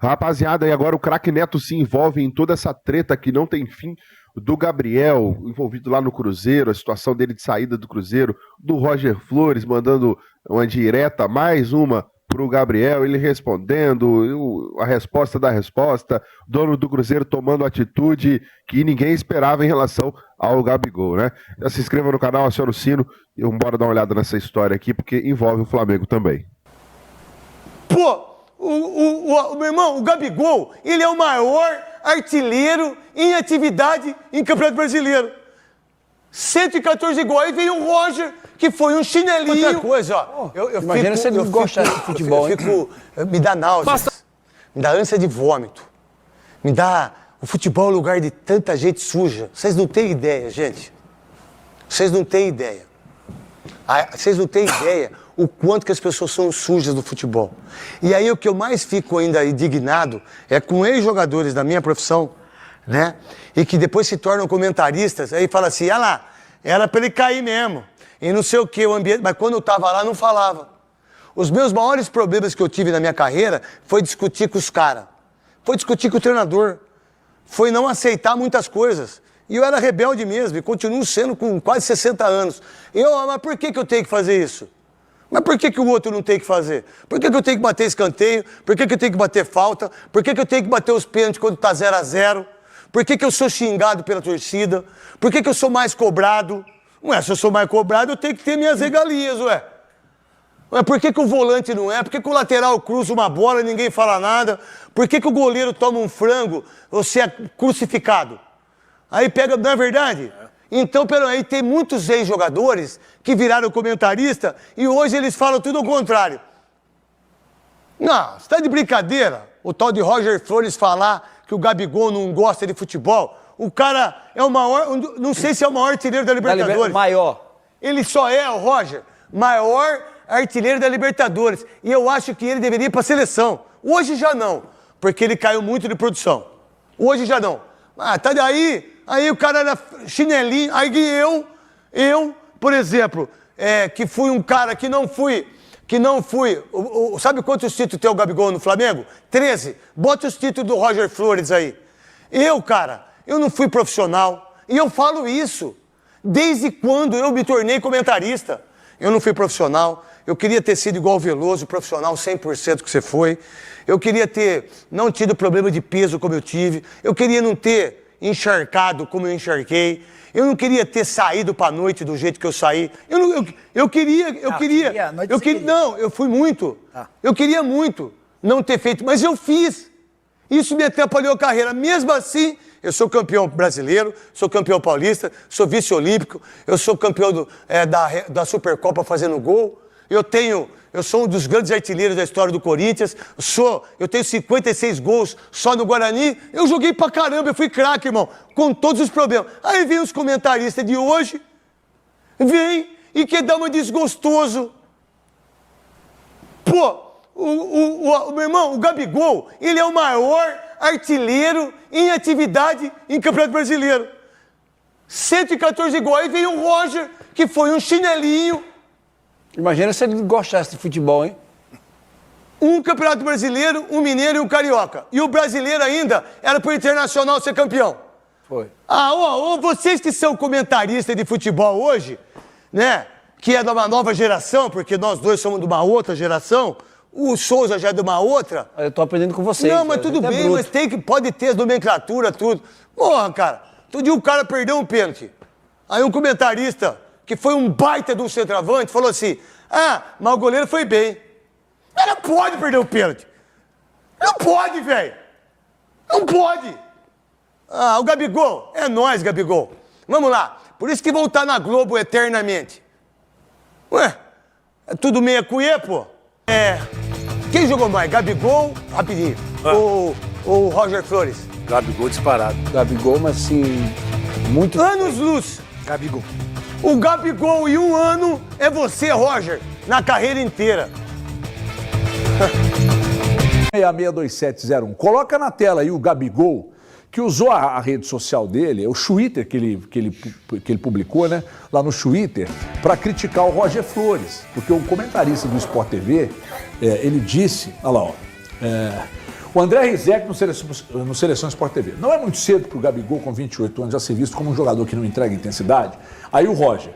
Rapaziada, e agora o craque Neto se envolve em toda essa treta que não tem fim do Gabriel, envolvido lá no Cruzeiro, a situação dele de saída do Cruzeiro, do Roger Flores mandando uma direta, mais uma pro Gabriel, ele respondendo, a resposta da resposta, dono do Cruzeiro tomando atitude que ninguém esperava em relação ao Gabigol, né? Já se inscreva no canal, aciona o sino e bora dar uma olhada nessa história aqui, porque envolve o Flamengo também. Pô, meu irmão, o Gabigol, ele é o maior artilheiro em atividade em Campeonato Brasileiro. 114 gols. Aí veio o Roger, que foi um chinelinho. Outra coisa, ó. Imagina se ele não gosta de futebol, me dá náuseas, me dá ânsia de vômito. Me dá... O futebol é um lugar de tanta gente suja. Vocês não têm ideia, gente. Vocês não têm ideia. Vocês não têm ideia o quanto que as pessoas são sujas do futebol. E aí o que eu mais fico ainda indignado é com ex-jogadores da minha profissão, né? E que depois se tornam comentaristas, aí fala assim, lá, era pra ele cair mesmo. E não sei o que, o ambiente... Mas quando eu tava lá, não falava. Os meus maiores problemas que eu tive na minha carreira foi discutir com os caras. Foi discutir com o treinador. Foi não aceitar muitas coisas. E eu era rebelde mesmo, e continuo sendo com quase 60 anos. Mas por que eu tenho que fazer isso? Mas por que o outro não tem que fazer? Por que eu tenho que bater escanteio? Por que eu tenho que bater falta? Por que eu tenho que bater os pênaltis quando tá 0-0? Por que eu sou xingado pela torcida? Por que eu sou mais cobrado? Ué, se eu sou mais cobrado, eu tenho que ter minhas regalias, ué. Por que o volante não é? Por que o lateral cruza uma bola e ninguém fala nada? Por que o goleiro toma um frango, você é crucificado? Aí pega, não é verdade? Então, peraí, tem muitos ex-jogadores que viraram comentarista e hoje eles falam tudo ao contrário. Não, você tá de brincadeira? O tal de Roger Flores falar que o Gabigol não gosta de futebol. O cara é o maior, não sei se é o maior artilheiro da Libertadores. Maior. Ele só é, o Roger, maior artilheiro da Libertadores. E eu acho que ele deveria ir para a seleção. Hoje já não, porque ele caiu muito de produção. Hoje já não. Tá daí, aí o cara era chinelinho. Aí eu, por exemplo, que fui um cara que não fui... Sabe quantos títulos tem o Gabigol no Flamengo? 13. Bota os títulos do Roger Flores aí. Eu não fui profissional. E eu falo isso desde quando eu me tornei comentarista. Eu não fui profissional. Eu queria ter sido igual o Veloso, profissional 100% que você foi. Eu queria ter não tido problema de peso como eu tive. Eu queria não ter encharcado como eu encharquei. Eu não queria ter saído pra noite do jeito que eu saí. Eu fui muito. Eu queria muito não ter feito, mas eu fiz. Isso me atrapalhou a carreira. Mesmo assim, eu sou campeão brasileiro, sou campeão paulista, sou vice-olímpico, eu sou campeão da Supercopa fazendo gol. Eu sou um dos grandes artilheiros da história do Corinthians. Eu tenho 56 gols só no Guarani. Eu joguei pra caramba, eu fui craque, irmão, com todos os problemas. Aí vem os comentaristas de hoje, vem e quer dar uma desgostoso. Pô, meu irmão, o Gabigol, ele é o maior artilheiro em atividade em Campeonato Brasileiro. 114 gols. Aí vem o Roger, que foi um chinelinho. Imagina se ele gostasse de futebol, hein? Um Campeonato Brasileiro, um Mineiro e um Carioca. E o brasileiro ainda era pro Internacional ser campeão. Foi. Vocês que são comentaristas de futebol hoje, né? Que é de uma nova geração, porque nós dois somos de uma outra geração. O Souza já é de uma outra. Eu tô aprendendo com vocês. Não, mas tudo bem, mas pode ter as nomenclatura, tudo. Porra, cara, todo dia o cara perdeu um pênalti. Aí um comentarista, que foi um baita de um centroavante, falou assim, mas o goleiro foi bem. Mas não pode perder o pênalti. Não pode, velho. Não pode. O Gabigol, é nóis, Gabigol. Vamos lá. Por isso que vão estar na Globo eternamente. Ué, é tudo meia cuê, pô. Quem jogou mais? Gabigol, rapidinho. Ou Roger Flores? Gabigol disparado. Gabigol, mas assim, muito... Anos-luz. Gabigol. O Gabigol em um ano é você, Roger, na carreira inteira. 662701. Coloca na tela aí o Gabigol, que usou a rede social dele, o Twitter que ele publicou, né, lá no Twitter, para criticar o Roger Flores. Porque o comentarista do Sport TV, ele disse, olha lá, O André Rizek no Seleção Sport TV. Não é muito cedo para o Gabigol, com 28 anos, já ser visto como um jogador que não entrega intensidade? Aí o Roger,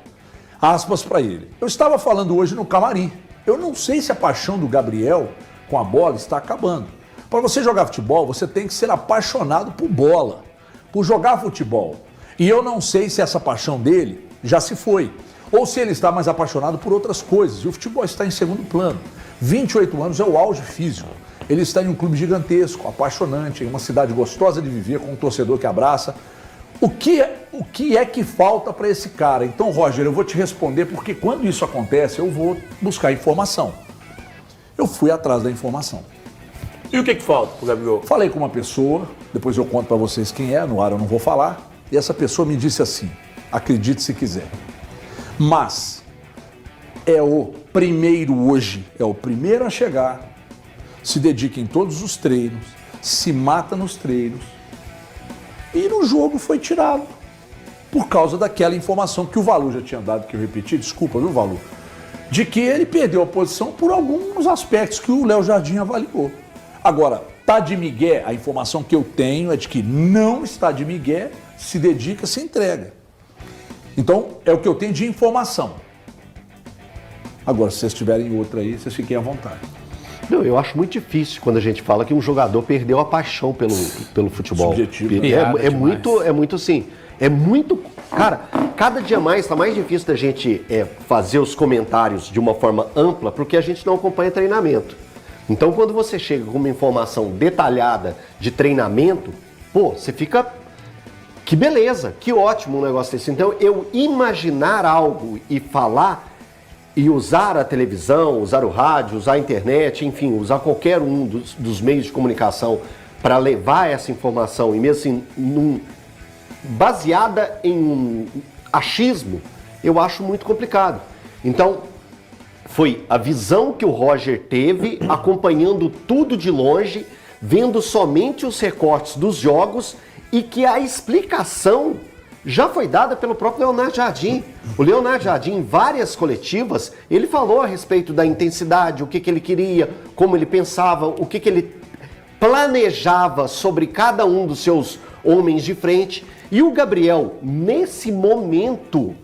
aspas para ele. Eu estava falando hoje no camarim. Eu não sei se a paixão do Gabriel com a bola está acabando. Para você jogar futebol, você tem que ser apaixonado por bola, por jogar futebol. E eu não sei se essa paixão dele já se foi, ou se ele está mais apaixonado por outras coisas. E o futebol está em segundo plano. 28 anos é o auge físico. Ele está em um clube gigantesco, apaixonante, em uma cidade gostosa de viver, com um torcedor que abraça. O que é que falta para esse cara? Então, Roger, eu vou te responder, porque quando isso acontece, eu vou buscar informação. Eu fui atrás da informação. E o que falta pro Gabigol? Falei com uma pessoa, depois eu conto para vocês quem é, no ar eu não vou falar, e essa pessoa me disse assim, acredite se quiser, mas é o primeiro hoje, é o primeiro a chegar, se dedica em todos os treinos, se mata nos treinos, e no jogo foi tirado, por causa daquela informação que o Valu já tinha dado, que eu repeti, desculpa, viu, Valu, de que ele perdeu a posição por alguns aspectos que o Léo Jardim avaliou. Agora, tá de migué, a informação que eu tenho é de que não está de migué, se dedica, se entrega. Então, é o que eu tenho de informação. Agora, se vocês tiverem outra aí, vocês fiquem à vontade. Não, eu acho muito difícil quando a gente fala que um jogador perdeu a paixão pelo futebol. Subjetivo. É muito assim, é muito... Cara, cada dia mais está mais difícil da gente fazer os comentários de uma forma ampla, porque a gente não acompanha treinamento. Então, quando você chega com uma informação detalhada de treinamento, pô, você fica... Que beleza, que ótimo um negócio desse. Então, eu imaginar algo e falar e usar a televisão, usar o rádio, usar a internet, enfim, usar qualquer um dos meios de comunicação para levar essa informação, e mesmo assim, baseada em um achismo, eu acho muito complicado. Então, foi a visão que o Roger teve, acompanhando tudo de longe, vendo somente os recortes dos jogos, e que a explicação já foi dada pelo próprio Leonardo Jardim. O Leonardo Jardim, em várias coletivas, ele falou a respeito da intensidade, o que ele queria, como ele pensava, o que ele planejava sobre cada um dos seus homens de frente. E o Gabriel, nesse momento,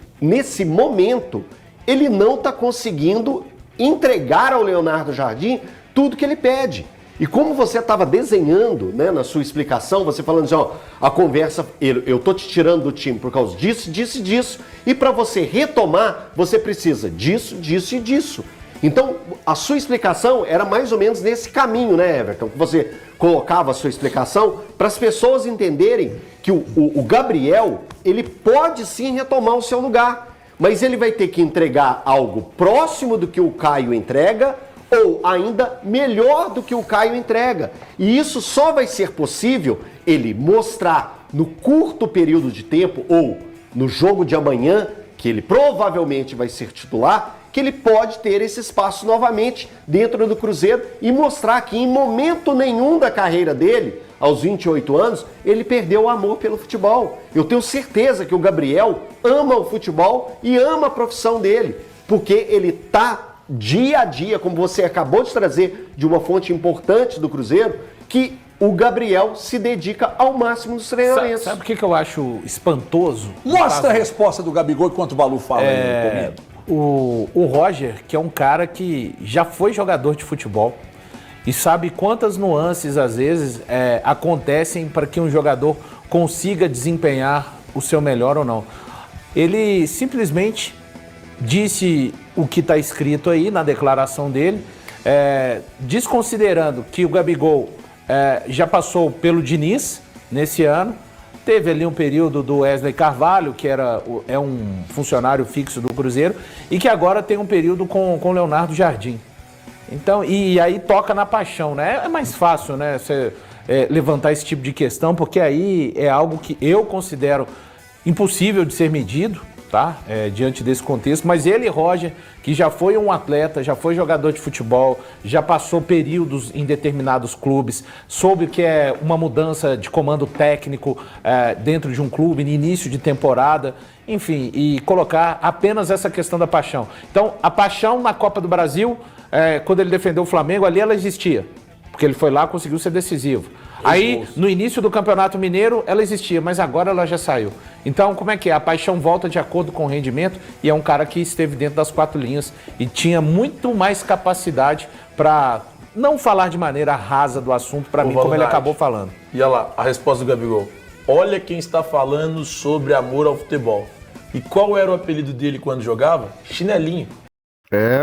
ele não está conseguindo entregar ao Leonardo Jardim tudo que ele pede. E como você estava desenhando, né, na sua explicação, você falando assim, ó, a conversa, eu tô te tirando do time por causa disso, disso e disso, e para você retomar, você precisa disso, disso e disso. Então, a sua explicação era mais ou menos nesse caminho, né, Everton? Que você colocava a sua explicação para as pessoas entenderem que o Gabriel, ele pode sim retomar o seu lugar, mas ele vai ter que entregar algo próximo do que o Caio entrega, ou ainda melhor do que o Caio entrega. E isso só vai ser possível ele mostrar no curto período de tempo, ou no jogo de amanhã, que ele provavelmente vai ser titular, que ele pode ter esse espaço novamente dentro do Cruzeiro e mostrar que em momento nenhum da carreira dele, aos 28 anos, ele perdeu o amor pelo futebol. Eu tenho certeza que o Gabriel ama o futebol e ama a profissão dele, porque ele está dia a dia, como você acabou de trazer de uma fonte importante do Cruzeiro, que o Gabriel se dedica ao máximo dos treinamentos. Sabe o que eu acho espantoso? Mostra a resposta do Gabigol enquanto o Balu fala aí comigo. O Roger, que é um cara que já foi jogador de futebol e sabe quantas nuances, às vezes, acontecem para que um jogador consiga desempenhar o seu melhor ou não. Ele simplesmente disse o que está escrito aí na declaração dele, desconsiderando que o Gabigol já passou pelo Diniz nesse ano, teve ali um período do Wesley Carvalho, que é um funcionário fixo do Cruzeiro, e que agora tem um período com o Leonardo Jardim. Então, e aí toca na paixão, né? É mais fácil, né, você levantar esse tipo de questão, porque aí é algo que eu considero impossível de ser medido, tá? Diante desse contexto, mas ele, Roger, que já foi um atleta, já foi jogador de futebol, já passou períodos em determinados clubes, soube o que é uma mudança de comando técnico dentro de um clube, no início de temporada, enfim, e colocar apenas essa questão da paixão. Então, a paixão na Copa do Brasil, quando ele defendeu o Flamengo, ali ela existia. porque ele foi lá e conseguiu ser decisivo. Aí, no início do Campeonato Mineiro, ela existia, mas agora ela já saiu. Então, como é que é? A paixão volta de acordo com o rendimento e é um cara que esteve dentro das 4 linhas e tinha muito mais capacidade para não falar de maneira rasa do assunto, para mim, como ele acabou falando. E olha lá, a resposta do Gabigol. Olha quem está falando sobre amor ao futebol. E qual era o apelido dele quando jogava? Chinelinho.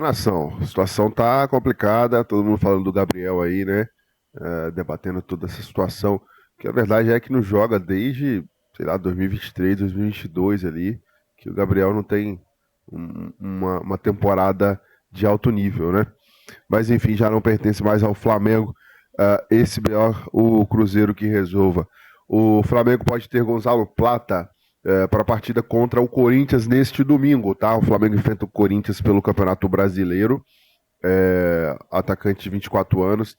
Nação, a situação tá complicada, todo mundo falando do Gabriel aí, né? Debatendo toda essa situação, que a verdade é que não joga desde, sei lá, 2023, 2022 ali, que o Gabriel não tem uma temporada de alto nível, né? Mas enfim, já não pertence mais ao Flamengo, esse BO, o Cruzeiro que resolva. O Flamengo pode ter Gonzalo Plata para a partida contra o Corinthians neste domingo, tá? O Flamengo enfrenta o Corinthians pelo Campeonato Brasileiro, atacante de 24 anos,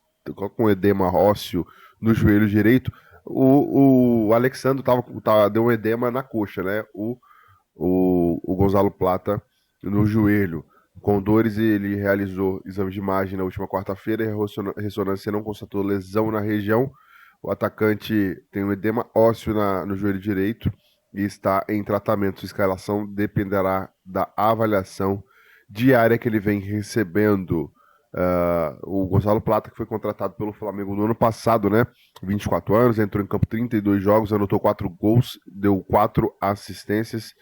com edema ósseo no joelho direito. O Alexandre deu um edema na coxa, né? O Gonzalo Plata no joelho. Com dores, ele realizou exame de imagem na última quarta-feira e a ressonância não constatou lesão na região. O atacante tem um edema ósseo no joelho direito e está em tratamento. Sua escalação dependerá da avaliação diária que ele vem recebendo. O Gonzalo Plata, que foi contratado pelo Flamengo no ano passado, né? 24 anos, entrou em campo 32 jogos, anotou 4 gols, deu 4 assistências.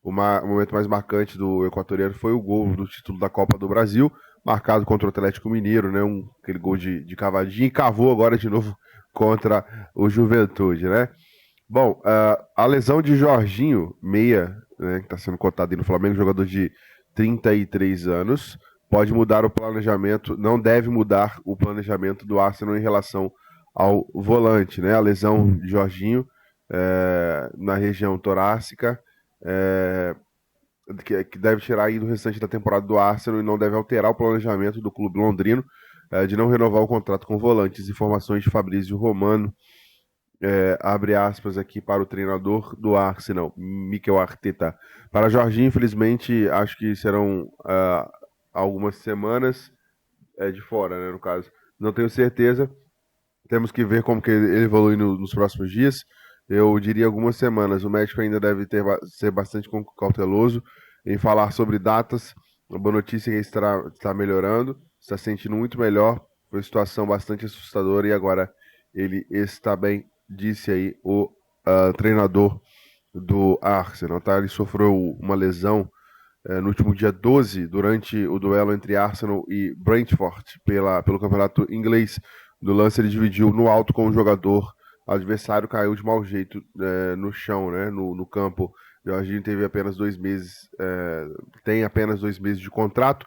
O momento mais marcante do equatoriano foi o gol do título da Copa do Brasil, marcado contra o Atlético Mineiro, né? Aquele gol de cavadinha, e cavou agora de novo contra o Juventude, né? Bom, a lesão de Jorginho, meia, né, que está sendo cotado aí no Flamengo, jogador de 33 anos, pode mudar o planejamento, não deve mudar o planejamento do Arsenal em relação ao volante, né? A lesão de Jorginho na região torácica, que deve tirar aí do restante da temporada do Arsenal e não deve alterar o planejamento do clube londrino de não renovar o contrato com volantes. Informações de Fabrício Romano, abre aspas aqui para o treinador do Arsenal, Mikel Arteta. Para Jorginho, infelizmente, acho que serão algumas semanas de fora, né, no caso. Não tenho certeza, temos que ver como que ele evolui nos próximos dias. Eu diria algumas semanas. O médico ainda deve ser bastante cauteloso em falar sobre datas. A boa notícia é que ele está melhorando, está se sentindo muito melhor. Foi uma situação bastante assustadora e agora ele está bem, disse aí o treinador do Arsenal. Tá? Ele sofreu uma lesão no último dia 12, durante o duelo entre Arsenal e Brentford pelo campeonato inglês. No lance ele dividiu no alto com o jogador. O adversário caiu de mau jeito no chão, né, no campo. O Jorginho teve apenas 2 meses, tem apenas 2 meses de contrato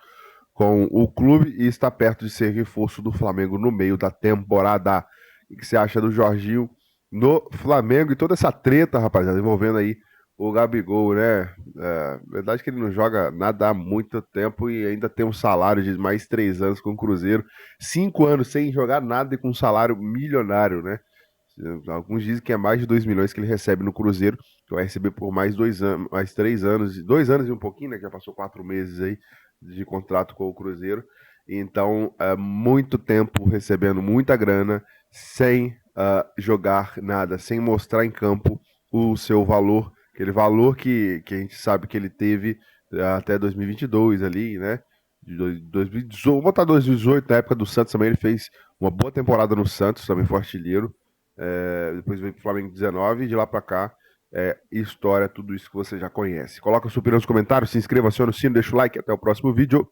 com o clube e está perto de ser reforço do Flamengo no meio da temporada. O que você acha do Jorginho no Flamengo e toda essa treta, rapaziada, envolvendo aí o Gabigol, né? Verdade que ele não joga nada há muito tempo e ainda tem um salário de mais 3 anos com o Cruzeiro. 5 anos sem jogar nada e com um salário milionário, né? Alguns dizem que é mais de 2 milhões que ele recebe no Cruzeiro, que vai receber por mais 2 anos, mais 3 anos, 2 anos e um pouquinho, né? Que já passou 4 meses aí de contrato com o Cruzeiro. Então, muito tempo recebendo muita grana, sem jogar nada, sem mostrar em campo o seu valor, aquele valor que a gente sabe que ele teve até 2022 ali, né? De 2018, vou botar 2018, na época do Santos também ele fez uma boa temporada no Santos, também foi artilheiro. Depois veio pro Flamengo 19 e de lá pra cá história, tudo isso que você já conhece. Coloca a sua opinião nos comentários, se inscreva, aciona o sino, deixa o like, até o próximo vídeo.